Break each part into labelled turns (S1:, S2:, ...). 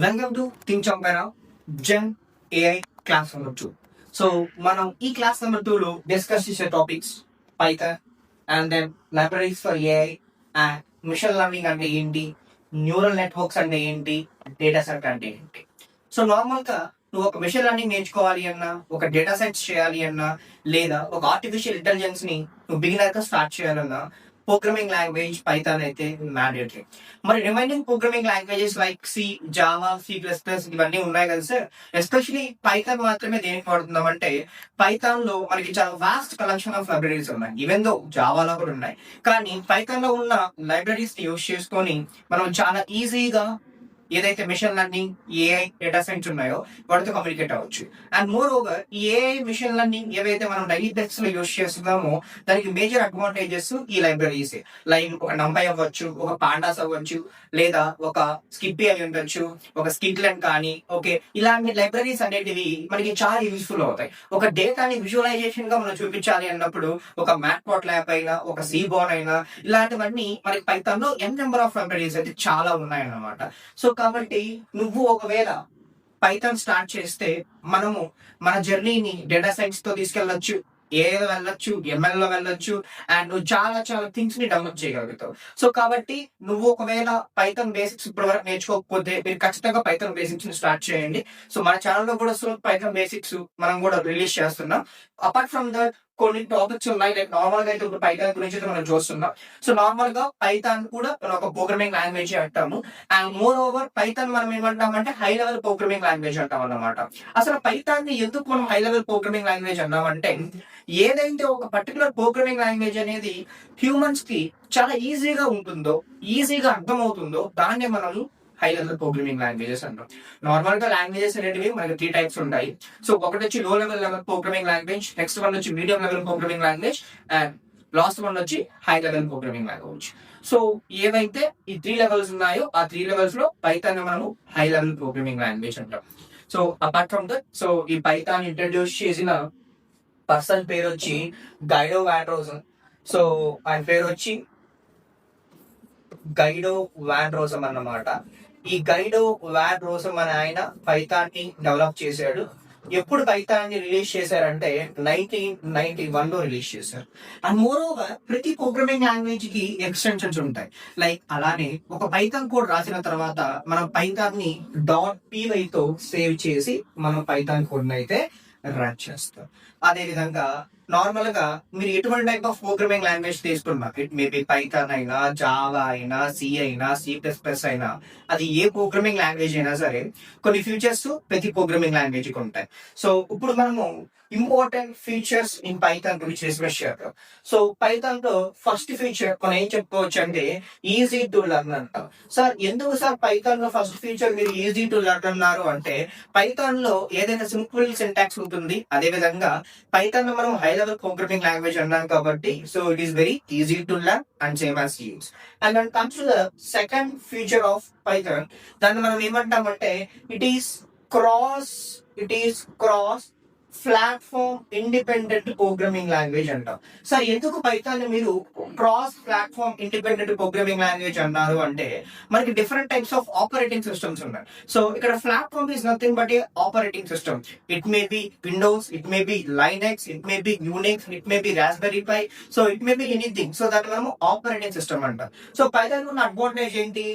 S1: Welcome to think చంపైనా gen AI class number 2. So మనం ఈ క్లాస్ నెంబర్ 2లో డిస్కస్ చేసే topics Python and then libraries for AI and machine learning అంటే ఏంటి, న్యూరల్ నెట్వర్క్స్ అంటే ఏంటి, డేటా సెట్ అంటే ఏంటి. సో నార్మల్గా నువ్వు ఒక మిషన్ లెర్నింగ్ నేర్చుకోవాలి అన్నా, ఒక డేటా సైన్స్ చేయాలి అన్నా, లేదా ఒక ఆర్టిఫిషియల్ ఇంటెలిజెన్స్ ని నువ్వు బిగినర్ గా స్టార్ట్ చేయాలన్నా ప్రోగ్రామింగ్ లాంగ్వేజ్ పైథాన్ అయితే మ్యాండేటరీ. మరి remaining programming languages like C, Java, C++ ఇవన్నీ ఉన్నాయి కదా సార్. ఎస్పెషలీ పైథాన్ మాత్రమే దేనికి వాడుతున్నాం అంటే, పైథాన్ లో మనకి చాలా వాస్ట్ కలెక్షన్ ఆఫ్ లైబ్రరీస్ ఉన్నాయి. ఈవెన్ దో జావాలో కూడా ఉన్నాయి, కానీ పైథాన్ లో ఉన్న లైబ్రరీస్ ని యూజ్ చేసుకొని మనం చాలా ఈజీగా ఏదైతే machine learning, AI, data science ఉన్నాయో వాటితో కమ్యూనికేట్ అవ్వచ్చు. అండ్ మోర్ ఓవర్ ఈ ఏఐ, మిషన్ లెర్నింగ్ ఏవైతే మనం డైలీ బేసిస్ లో యూజ్ చేస్తున్నామో దానికి మేజర్ అడ్వాంటేజెస్ ఈ లైబ్రరీస్. లైక్ ఒక నంపై అవ్వచ్చు, ఒక పాండాస్ అవ్వచ్చు, లేదా ఒక స్కిప్పీ అయి ఉండొచ్చు, ఒక స్కిట్లెన్ కానీ. ఓకే, ఇలాంటి లైబ్రరీస్ అనేటివి మనకి చాలా యూస్ఫుల్ అవుతాయి. ఒక డేటాని విజువలైజేషన్ గా మనం చూపించాలి అన్నప్పుడు ఒక మ్యాట్ప్లాట్ ల్యాబ్ అయినా, ఒక సీబోర్న్ అయినా, ఇలాంటివన్నీ మనకి పైథాన్ లో నెంబర్ ఆఫ్ లైబ్రరీస్ అయితే చాలా ఉన్నాయన్నమాట. సో కాబట్టి నువ్వు ఒకవేళ పైథాన్ స్టార్ట్ చేస్తే మనము మన జర్నీని డేటా సైన్స్ తో తీసుకెళ్ళొచ్చు, ఏఐలో వెళ్ళొచ్చు, ML లో వెళ్ళొచ్చు, అండ్ నువ్వు చాలా చాలా థింగ్స్ ని డెవలప్ చేయగలుగుతావు. సో కాబట్టి నువ్వు ఒకవేళ పైథాన్ బేసిక్స్ ఇప్పటి వరకు నేర్చుకోకపోతే మీరు ఖచ్చితంగా పైథాన్ బేసిక్స్ ని స్టార్ట్ చేయండి. సో మన ఛానల్లో కూడా పైథాన్ బేసిక్స్ మనం కూడా రిలీజ్ చేస్తున్నాం. అపార్ట్ ఫ్రమ్ దట్ కొన్ని టాపిక్స్ ఉన్నాయి, లైక్ నార్మల్ గా అయితే ఇప్పుడు పైథాన్ గురించి అయితే మనం చూస్తున్నాం. సో నార్మల్ గా పైథాన్ కూడా మనం ఒక ప్రోగ్రామింగ్ లాంగ్వేజ్ అంటాము. అండ్ మోర్ ఓవర్ పైథాన్ మనం ఏమంటామంటే హై లెవెల్ ప్రోగ్రామింగ్ లాంగ్వేజ్ అంటాం అన్నమాట. అసలు పైథాన్ ని ఎందుకు మనం హై లెవెల్ ప్రోగ్రామింగ్ లాంగ్వేజ్ అన్నామంటే, ఏదైతే ఒక పర్టికులర్ ప్రోగ్రామింగ్ లాంగ్వేజ్ అనేది హ్యూమన్స్ కి చాలా ఈజీగా ఉంటుందో, ఈజీగా అర్థమవుతుందో దాన్ని మనము హై లెవెల్ ప్రోగ్రామింగ్ లాంగ్వేజెస్ అంటాం. నార్మల్ గా లాంగ్వేజెస్ అనేటివి మనకి 3 టైప్స్ ఉంటాయి. సో ఒకటి వచ్చి low level programming language, next one వచ్చి medium level programming language, and last one వచ్చి high level programming language. So ఏవైతే ఈ 3 లెవెల్స్ ఉన్నాయో ఆ 3 లెవెల్స్ లో పైథాన్ మనము హై లెవెల్ ప్రోగ్రామింగ్ లాంగ్వేజ్ అంటాం. So apart from that, so ఈ పైథాన్ ఇంట్రడ్యూస్ చేసిన పర్సన్ పేరు వచ్చి గైడో వాన్ రోసమ్. సో ఆయన పేరు వచ్చి గైడో వాన్ రోసమ్ అన్నమాట. ఈ గైడో వాన్ రోసమ్ అనే ఆయన పైథాన్ ని డెవలప్ చేశాడు. ఎప్పుడు పైథాన్ ని రిలీజ్ చేశారంటే 1991 లో రిలీజ్ చేశారు. అండ్ మోర్ ఓవర్ ప్రతి ప్రోగ్రామింగ్ లాంగ్వేజ్ కి ఎక్స్టెన్షన్స్ ఉంటాయి. లైక్ అలానే ఒక పైథాన్ కోడ్ రాసిన తర్వాత మనం పైథాన్ ని .py తో సేవ్ చేసి మనం పైథాన్ కోడ్ అయితే రన్ చేస్తాం. అదే విధంగా నార్మల్ గా మీరు ఎటువంటి టైప్ ఆఫ్ ప్రోగ్రామింగ్ లాంగ్వేజ్ తీసుకున్నా, ఇట్ మేబీ పైథాన్ అయినా, జావా అయినా, సి అయినా, C++ అయినా, అది ఏ ప్రోగ్రామింగ్ లాంగ్వేజ్ అయినా సరే కొన్ని ఫీచర్స్ ప్రతి ప్రోగ్రామింగ్ లాంగ్వేజ్ కి ఉంటాయి. సో ఇప్పుడు మనము ఇంపార్టెంట్ ఫీచర్స్ ఇన్ పైథాన్ గురించి డిస్కస్ చేద్దాం. సో పైథాన్ లో ఫస్ట్ ఫీచర్ మనం ఏం చెప్పుకోవచ్చు అంటే ఈజీ టు లెర్న్ అంటాం. సార్ ఎందుకు సార్ పైథాన్ లో ఫస్ట్ ఫీచర్ మీరు ఈజీ టు లెర్న్ అన్నారు అంటే, పైథాన్ లో ఏదైనా సింపుల్ సింటాక్స్ ఉంటుంది. అదే విధంగా పైథాన్ లో మనం హై లెవెల్ ప్రోగ్రామింగ్ లాంగ్వేజ్ అన్నాం కాబట్టి so it is very easy to learn and same as use. And then comes to the second feature of Python. దాన్ని మనం ఏమంటామంటే it is cross platform independent programming language అంటాం. Sir ఎందుకు Python మీరు cross platform independent programming language అన్నారు అంటే, మనకి different types of operating systems ఉన్నాయి. సో ఇక్కడ platform is nothing but a operating system. It may be Windows, it may be Linux, it may be Unix, it may be Raspberry Pi, so it may be anything. So దాన్ని మనము operating system అంటాం. So Python ఉన్న advantage ఏంటి,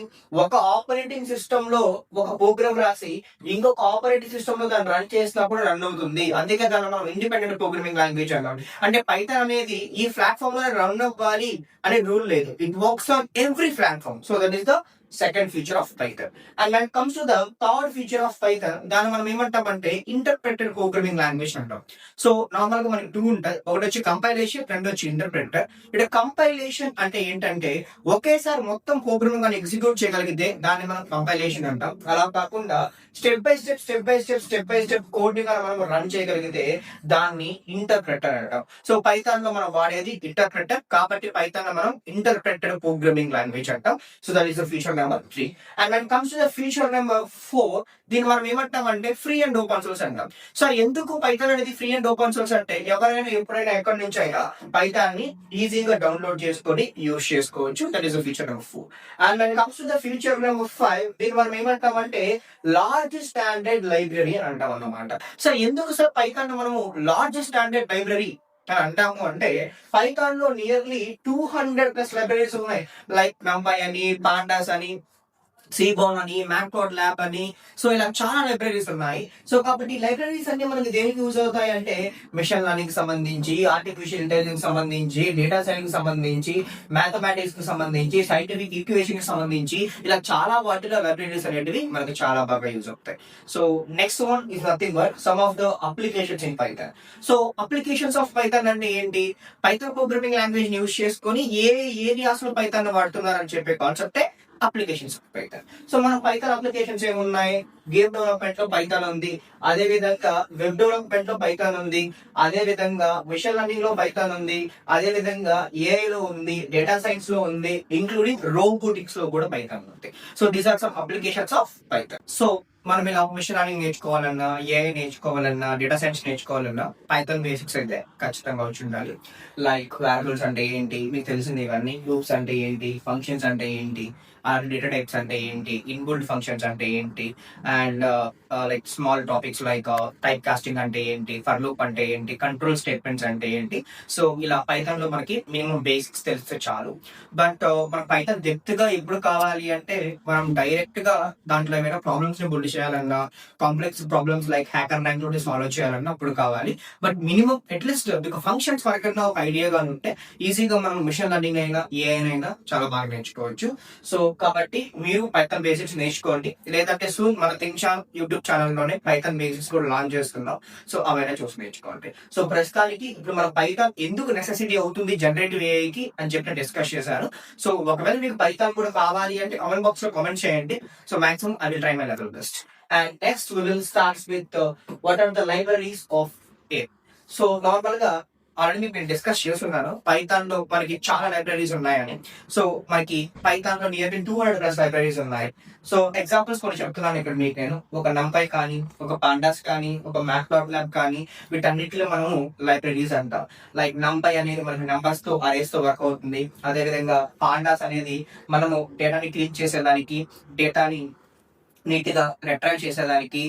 S1: ఒక operating system లో ఒక programme రాసి ఇంకొక ఆపరేటింగ్ సిస్టమ్ లో దాన్ని రన్ చేసినప్పుడు రన్ అవుతుంది. అందుకే దాన్ని మనం ఇండిపెండెంట్ ప్రోగ్రామింగ్ లాంగ్వేజ్ అన్నాం. అంటే పైథాన్ అనేది ఈ ప్లాట్ఫామ్ లో రన్ అవ్వాలి అనే రూల్ లేదు. It works on every platform. So that is the second feature of Python. And when comes to the third feature of Python, దాన్ని మనం ఏమంటామంటే ఇంటర్ప్రెటెడ్ ప్రోగ్రామింగ్ లాంగ్వేజ్ అంటాం. సో నార్మల్ గా మనకి 2 ఉంటాయి. ఒకటి వచ్చి కంపైలేషన్, రెండు వచ్చి ఇంటర్ప్రెటర్. ఇక్కడ కంపైలేషన్ అంటే ఏంటంటే ఒకేసారి మొత్తం ప్రోగ్రామింగ్ అని ఎగ్జిక్యూట్ చేయగలిగితే దాన్ని మనం కంపైలేషన్ అంటాం. అలా కాకుండా స్టెప్ బై స్టెప్ కోడ్ ని మనం రన్ చేయగలిగితే దాన్ని ఇంటర్ప్రెటర్ అంటాం. సో పైథాన్ లో మనం వాడేది ఇంటర్ప్రెటర్ కాబట్టి పైథాన్ లో మనం ఇంటర్ప్రెటెడ్ ప్రోగ్రామింగ్ లాంగ్వేజ్ అంటాం. So that is the feature number 3. And when comes to the feature number 4, దీన్ని మనం ఏమంటామంటే ఫ్రీ అండ్ ఓపెన్ సోర్స్ అంటాం. సో ఎందుకు పైథాన్ అనేది ఫ్రీ అండ్ ఓపెన్ సోర్స్ అంటే ఎవరైనా ఎప్పుడైనా ఎక్కడి నుంచి అయినా పైథాన్ ని ఈజీగా డౌన్లోడ్ చేసుకొని యూస్ చేసుకోవచ్చు. That is the feature number 4. And when comes to the feature number 5, దీన్ని మనం ఏమంటామంటే లార్జ్ స్టాండర్డ్ లైబ్రరీ అని అంటాం అన్నమాట. సో ఎందుకు సార్ పైథాన్ మనము లార్జ్ స్టాండర్డ్ లైబ్రరీ అని అంటాము అంటే పైథాన్ లో నియర్లీ 200+ లైబ్రరీస్ ఉన్నాయి. లైక్ NumPy అని, పాండాస్ అని, సీబోన్ అని, మ్యాట్ప్లాట్లిబ్ అని, సో ఇలా చాలా లైబ్రరీస్ ఉన్నాయి. సో కాబట్టి లైబ్రరీస్ అన్ని మనకి దేనికి యూజ్ అవుతాయి అంటే మిషన్ లెర్నింగ్ సంబంధించి, ఆర్టిఫిషియల్ ఇంటెలిజెన్స్ సంబంధించి, డేటా సైన్స్ సంబంధించి, మ్యాథమెటిక్స్ కి సంబంధించి, సైంటిఫిక్ ఈక్వేషన్ కి సంబంధించి ఇలా చాలా వాటిలో లైబ్రరీస్ అనేటివి మనకి చాలా బాగా యూజ్ అవుతాయి. So next one is nothing but some of the applications in Python. So applications of Python అంటే ఏంటి? పైథాన్ ప్రోగ్రామింగ్ లాంగ్వేజ్ యూజ్ చేసుకొని ఏ ఏరియాస్ లో పైథాన్ వాడుతున్నారని చెప్పే కాన్సెప్టే అప్లికేషన్స్ ఆఫ్ పైథాన్. సో మనం పైథాన్ అప్లికేషన్స్ ఏమున్నాయి? గేమ్ డెవలప్మెంట్ లో పైథాన్ ఉంది, అదే విధంగా వెబ్ డెవలప్మెంట్ లో పైథాన్ ఉంది, అదే విధంగా మిషన్ లెర్నింగ్ లో పైథాన్ ఉంది, అదే విధంగా ఏఐ లో ఉంది, డేటా సైన్స్ లో ఉంది, ఇంక్లూడింగ్ రోబోటిక్స్ లో కూడా పైథాన్ ఉంది. So these are some applications of Python. So మనం ఇలా మిషన్ లెర్నింగ్ నేర్చుకోవాలన్నా, ఏఐ నేర్చుకోవాలన్నా, డేటా సైన్స్ నేర్చుకోవాలన్నా పైథాన్ బేసిక్స్ అయితే ఖచ్చితంగా వచ్చి ఉండాలి. లైక్ వేరియబుల్స్ అంటే ఏంటి మీకు తెలిసింది, ఇవన్నీ లూప్స్ అంటే ఏంటి, ఫంక్షన్స్ అంటే ఏంటి, డేటా టైప్స్ అంటే ఏంటి, ఇన్బుల్డ్ ఫంక్షన్స్ అంటే ఏంటి, and like small topics like type casting అంటే ఏంటి, ఫర్ లూప్ అంటే ఏంటి, కంట్రోల్ స్టేట్మెంట్స్ అంటే ఏంటి. సో ఇలా పైథాన్ లో మనకి మినిమం బేసిక్స్ తెలిస్తే చాలు. బట్ మన పైథాన్ డెప్త్ గా ఎప్పుడు కావాలి అంటే మనం డైరెక్ట్ గా దాంట్లో ఏమైనా ప్రాబ్లమ్స్ ని బుల్డ్ చేయాలన్నా, complex problems like hacker rank తోటి సాల్వ్ చేయాలన్నా అప్పుడు కావాలి. బట్ మినిమం అట్లీస్ట్ ఫంక్షన్స్ వరకన్నా ఒక ఐడియాగా ఉంటే ఈజీగా మనం మిషన్ లెర్నింగ్ అయినా ఏఐ అయినా చాలా బాగా నేర్చుకోవచ్చు. సో కాబట్టి మీరు పైథాన్ బేసిక్స్ నేర్చుకోండి. లేదంటే సూన్ మన థింగ్చాన్ యూట్యూబ్ ఛానల్ లోనే పైథాన్ బేసిక్స్ కూడా లాంచ్ చేస్తున్నాం. సో అవైనా చూసి నేర్చుకోండి. సో ప్రస్తుతానికి ఇప్పుడు మన పైథాన్ ఎందుకు నెసెసిటీ అవుతుంది జనరేటివ్ ఏఐ కి అని చెప్పి డిస్కస్ చేశాను. సో ఒకవేళ మీకు పైథాన్ కూడా కావాలి అంటే కామెంట్ బాక్స్ లో కామెంట్ చేయండి. So maximum I will try my level best. And next we will start with what are the libraries of a. So normal గా ఆల్రెడీ నేను డిస్కస్ చేస్తున్నాను పైథాన్ లో మనకి చాలా లైబ్రరీస్ ఉన్నాయని. సో మనకి పైథాన్ లో నియర్లీ 200+ లైబ్రరీస్ ఉన్నాయి. సో ఎగ్జాంపుల్స్ కొన్ని చెప్తున్నాను ఇక్కడ మీకు. నేను ఒక NumPy కానీ, ఒక పాండాస్ కానీ, ఒక మ్యాట్ప్లాట్లిబ్ కానీ, వీటన్నిటిలో మనము లైబ్రరీస్ అంటాం. లైక్ NumPy అనేది మనకి నంబర్స్ తో, అరేస్ తో వర్క్ అవుతుంది. అదే విధంగా పాండాస్ అనేది మనము డేటాని క్లీన్ చేసేదానికి, డేటాని నీట్ గా రిట్రైవ్ చేసేదానికి,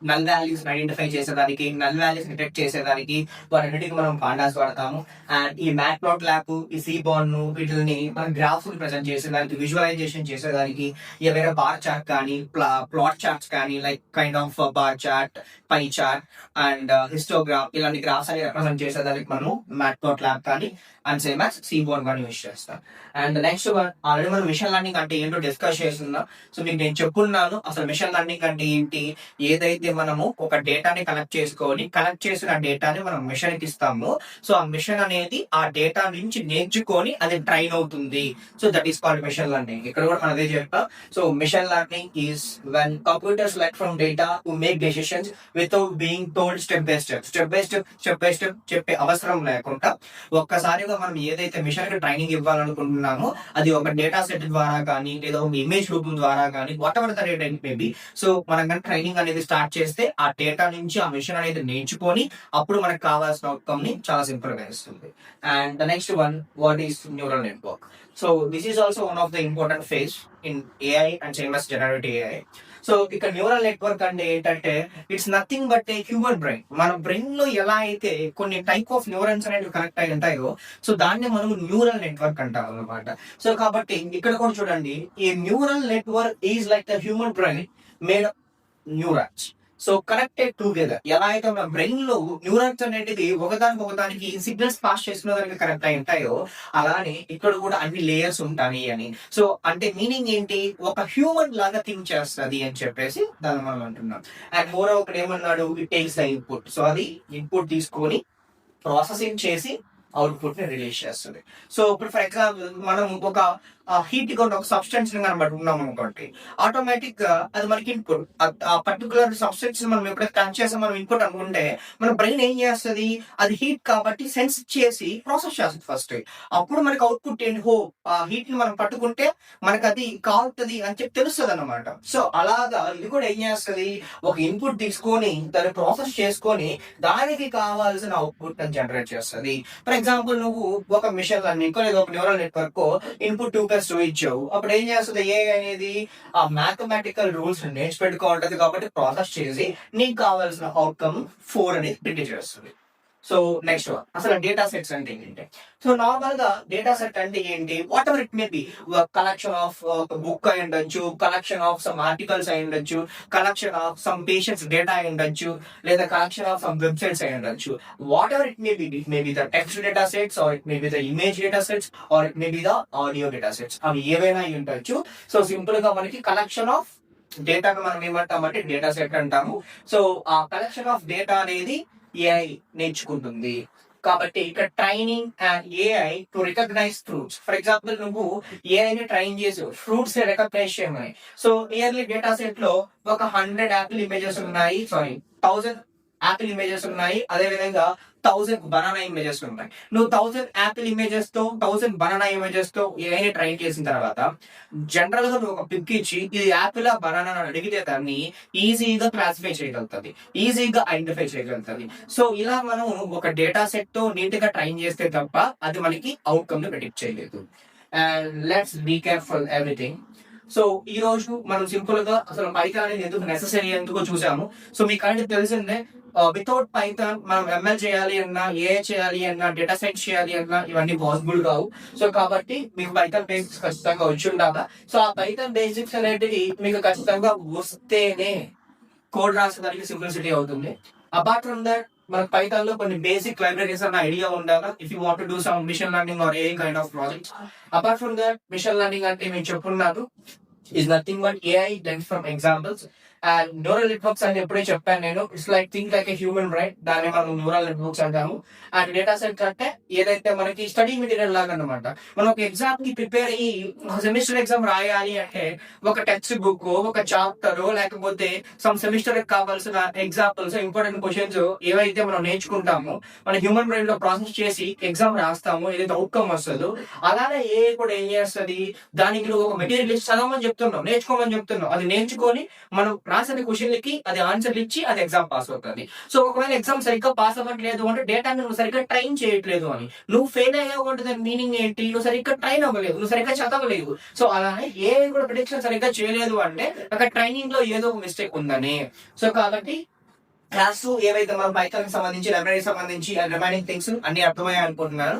S1: నల్ వాల్యూస్ ఐడెంటిఫై చేసేదానికి, నల్ వాల్యూస్ డిటెక్ట్ చేసేదానికి వాటన్నిటికి మనం పాండాస్ వాడతాము. అండ్ ఈ మ్యాట్ప్లాట్లిబ్, ఈ సీబోన్ వీటిని మనం గ్రాఫ్స్ ప్రెజెంట్ చేసేదానికి, విజువలైజేషన్ చేసేదానికి, ఏవైనా బార్ చార్ట్ కానీ, ప్లాట్ చార్ట్స్ కానీ, like kind of bar chart, pie chart and histograph, ఇలాంటి గ్రాఫ్స్ అని రిప్రజెంట్ చేసేదానికి మనం మ్యాట్ప్లాట్లిబ్ కానీ అండ్ సేమ్ యాజ్ సీబోన్ కానీ యూజ్ చేస్తాం. అండ్ నెక్స్ట్ ఆల్రెడీ మనం మిషన్ లెర్నింగ్ అంటే ఏంటో డిస్కస్ చేస్తున్నాం. సో మీకు నేను చెప్పున్నాను అసలు మిషన్ లెర్నింగ్ అంటే ఏంటి. ఏదైతే మనము ఒక డేటాని కలెక్ట్ చేసిన డేటాని మనం మిషన్ కి ఇస్తాము. సో ఆ మిషన్ అనేది ఆ డేటా నుంచి నేర్చుకొని అది ట్రైన్ అవుతుంది. So that is called machine learning. ఇక్కడ కూడా మనం అదే చెప్తాం. So machine learning is when computers learn from data to make decisions without being told step by step చెప్పే అవసరం లేకుండా ఒక్కసారిగా మనం ఏదైతే మిషన్ కి ట్రైనింగ్ ఇవ్వాలనుకుంటున్నామో అది ఒక డేటా సెట్ ద్వారా కానీ, లేదా ఒక ఇమేజ్ రూపం ద్వారా కానీ, what ever the data maybe. So మనం కానీ ట్రైనింగ్ అనేది స్టార్ట్ చేస్తే ఆ డేటా నుంచి ఆ మిషన్ అనేది నేర్చుకొని అప్పుడు మనకు కావాల్సిన అవుట్కమ్ ని చాలా సింపుల్ గా ఇస్తుంది. And the next one, what is neural network. So this is also one of the important phase in AI and same as generative AI. So ఇక్కడ న్యూరల్ నెట్వర్క్ అంటే ఏంటంటే it's nothing but a human brain. మన brain లో ఎలా అయితే కొన్ని type of న్యూరన్స్ అనేవి connect అయి ఉంటాయో సో దాన్ని మనం న్యూరల్ నెట్వర్క్ అంటాం అనమాట. సో కాబట్టి ఇక్కడ కూడా చూడండి, ఈ neural network is like the human brain made neurons. So connected together. ఎలా అయితే మన బ్రెయిన్ లో న్యూరాన్స్ అనేది ఒకదానికి సిగ్నల్స్ పాస్ చేసుకునే దానికి కనెక్ట్ అయి ఉంటాయో అలానే ఇక్కడ కూడా అన్ని లేయర్స్ ఉంటాయి అని. సో అంటే మీనింగ్ ఏంటి, ఒక హ్యూమన్ లాగా థింక్ చేస్తుంది అని చెప్పేసి దాన్ని మనం అంటున్నాం. అండ్ మోర్ ఒకటి ఏమన్నాడు, it takes the input. So అది ఇన్పుట్ తీసుకొని ప్రాసెసింగ్ చేసి అవుట్పుట్ ని రిలీజ్ చేస్తుంది. సో ఇప్పుడు ఫర్ ఎగ్జాంపుల్ మనం ఒక హీట్ గా ఉన్న ఒక సబ్స్టెన్స్ ని మనం ఉన్నాం అనుకోండి, ఆటోమేటిక్ గా అది మనకి ఇన్పుట్. ఆ పర్టికులర్ సబ్స్టెన్స్ మనం ఎప్పుడైతే టచ్ చేసి మనం ఇన్పుట్ అనుకుంటే మన బ్రెయిన్ ఏం చేస్తుంది, అది హీట్ కాబట్టి సెన్స్ చేసి ప్రాసెస్ చేస్తుంది ఫస్ట్. అప్పుడు మనకి అవుట్పుట్ ఏంటి, హో ఆ హీట్ ని మనం పట్టుకుంటే మనకి అది కాలుతుంది అని చెప్పి తెలుస్తుంది అన్నమాట. సో అలాగా ఇది కూడా ఏం చేస్తుంది, ఒక ఇన్పుట్ తీసుకొని దాన్ని ప్రాసెస్ చేసుకొని దానికి కావాల్సిన అవుట్పుట్ అని జనరేట్ చేస్తుంది. ఫర్ ఎగ్జాంపుల్ నువ్వు ఒక మిషన్ లెర్నింగ్ లేదా ఒక న్యూరల్ నెట్వర్క్ ఇన్పుట్ 2+2 ఇచ్చావు, అప్పుడు ఏం చేస్తుంది AI అనేది ఆ మ్యాథమెటికల్ రూల్స్ నేర్చిపెట్టుకుంటది కాబట్టి ప్రాసెస్ చేసి నీకు కావాల్సిన అవుట్కమ్ 4 అనేది ప్రింట్ చేస్తుంది. సో నెక్స్ట్ అసలు డేటా సెట్స్ అంటే ఏంటి? సో నార్మల్ గా డేటా సెట్ అంటే ఏంటి, whatever it may be, collection of book అయి ఉండొచ్చు, కలెక్షన్ ఆఫ్ సమ్ ఆర్టికల్స్ అయి ఉండొచ్చు, collection of some patients data అయి ఉండొచ్చు, లేదా కలెక్షన్ ఆఫ్ సమ్ వెబ్సైట్స్ అయి ఉండొచ్చు. Whatever it may be the text data sets, or it may be the image data sets, or it may be the audio data sets, అవి ఏవైనా అయి ఉండొచ్చు. So simple గా మనకి collection of డేటాను మనం ఏమంటామంటే డేటా సెట్ అంటాము. సో ఆ కలెక్షన్ ఆఫ్ డేటా అనేది AI నేర్చుకుంటుంది. కాబట్టి ఇక్కడ training and AI to recognize fruits. For example నువ్వు AI ని ట్రైన్ చేసి ఫ్రూట్స్ రికగ్నైజ్ చేయమని, సో ఇయర్లీ డేటా సెట్ లో ఒక 100 యాపిల్ ఇమేజెస్ ఉన్నాయి, 1000 యాపిల్ ఇమేజెస్ ఉన్నాయి, అదే విధంగా 1000 బనానా ఇమేజెస్ ఉన్నాయి. నువ్వు 1000 యాపిల్ ఇమేజెస్ తో 1000 బనానా ఇమేజెస్ తో AI ట్రైన్ చేసిన తర్వాత జనరల్ గా నువ్వు ఒక పిక్ ఇచ్చి ఇది యాపిల్ బనానా అని అడిగితే దాన్ని ఈజీగా క్లాసిఫై చేయగలుగుతుంది, ఈజీగా ఐడెంటిఫై చేయగలుగుతుంది. సో ఇలా మనం ఒక డేటా సెట్ తో నీట్ గా ట్రైన్ చేస్తే తప్ప అది మనకి అవుట్కమ్ ని ప్రెడిక్ట్ చేయలేదు. And let's be careful everything. So ఈ రోజు మనం సింపుల్ గా అసలు పైథాన్ అనేది ఎందుకు నెసెసరీ ఎందుకో చూసాము. సో మీకు అనేది తెలిసిందే, వితౌట్ పైథాన్ మనం ML చేయాలి అన్నా, AI చేయాలి అన్నా, డేటా సైన్స్ చేయాలి అన్నా ఇవన్నీ పాసిబుల్ కావు. సో కాబట్టి మీకు పైథాన్ బేసిక్స్ ఖచ్చితంగా వచ్చి ఉండాలా. సో ఆ పైథాన్ బేసిక్స్ అనేటివి మీకు ఖచ్చితంగా వస్తేనే కోడ్ రాసేదానికి సింప్లిసిటీ అవుతుంది. అపార్ట్ ఫ్రమ్ దట్ మనకు పైథాన్ లో కొన్ని బేసిక్ లైబ్రరీస్ అన్న ఐడియా ఉండాలా, if you want to do some machine learning or a kind of projects. Apart from that machine learning అంటే మేము చెప్పున్నాను is nothing but AI learned from examples. And neural networks అని ఎప్పుడే చెప్పాను నేను, it's like think like a human brain, దాన్ని మనం neural networks అంటాము. అండ్ డేటా సెట్ అంటే ఏదైతే మనకి స్టడీ మెటీరియల్ లాగా అనమాట. మనం ఒక ఎగ్జామ్ కి ప్రిపేర్ అయ్యి సెమిస్టర్ ఎగ్జామ్ రాయాలి అంటే ఒక టెక్స్ట్ బుక్, ఒక చాప్టర్, లేకపోతే సమ్ సెమిస్టర్ కావాల్సిన ఎగ్జాంపుల్స్, ఇంపార్టెంట్ క్వశ్చన్స్ ఏవైతే మనం నేర్చుకుంటామో మన హ్యూమన్ బ్రెయిన్ లో ప్రాసెస్ చేసి ఎగ్జామ్ రాస్తాము, ఏదైతే అవుట్కమ్ వస్తుందో అలానే ఏ కూడా ఏం చేస్తుంది, దానికి నువ్వు ఒక మెటీరియల్ ఇచ్చి చదవమని చెప్తున్నావు, నేర్చుకోమని చెప్తున్నావు, అది నేర్చుకొని మనం రాసిన క్వశ్చన్లకి అది ఆన్సర్లు ఇచ్చి అది ఎగ్జామ్ పాస్ అవుతుంది. సో ఒకవేళ ఎగ్జామ్ సరిగ్గా పాస్ అవ్వట్లేదు అంటే డేటాని నువ్వు సరిగ్గా ట్రైన్ చేయట్లేదు అని, నువ్వు ఫెయిల్ అయ్యావు అంటే దాని మీనింగ్ ఏంటి, నువ్వు సరిగ్గా ట్రైన్ అవ్వలేదు, నువ్వు సరిగ్గా చదవలేదు. సో అలానే ఏ కూడా ప్రిడిక్షన్ సరిగ్గా చేయలేదు అంటే అక్కడ ట్రైనింగ్ లో ఏదో ఒక మిస్టేక్ ఉందని. సో కాబట్టి క్లాస్ ఏవైతే మనం పైథాన్ కి సంబంధించి లైబ్రరీ సంబంధించి రిమైనింగ్ థింగ్స్ అన్ని అర్థమయ్యాయి అనుకుంటున్నాను.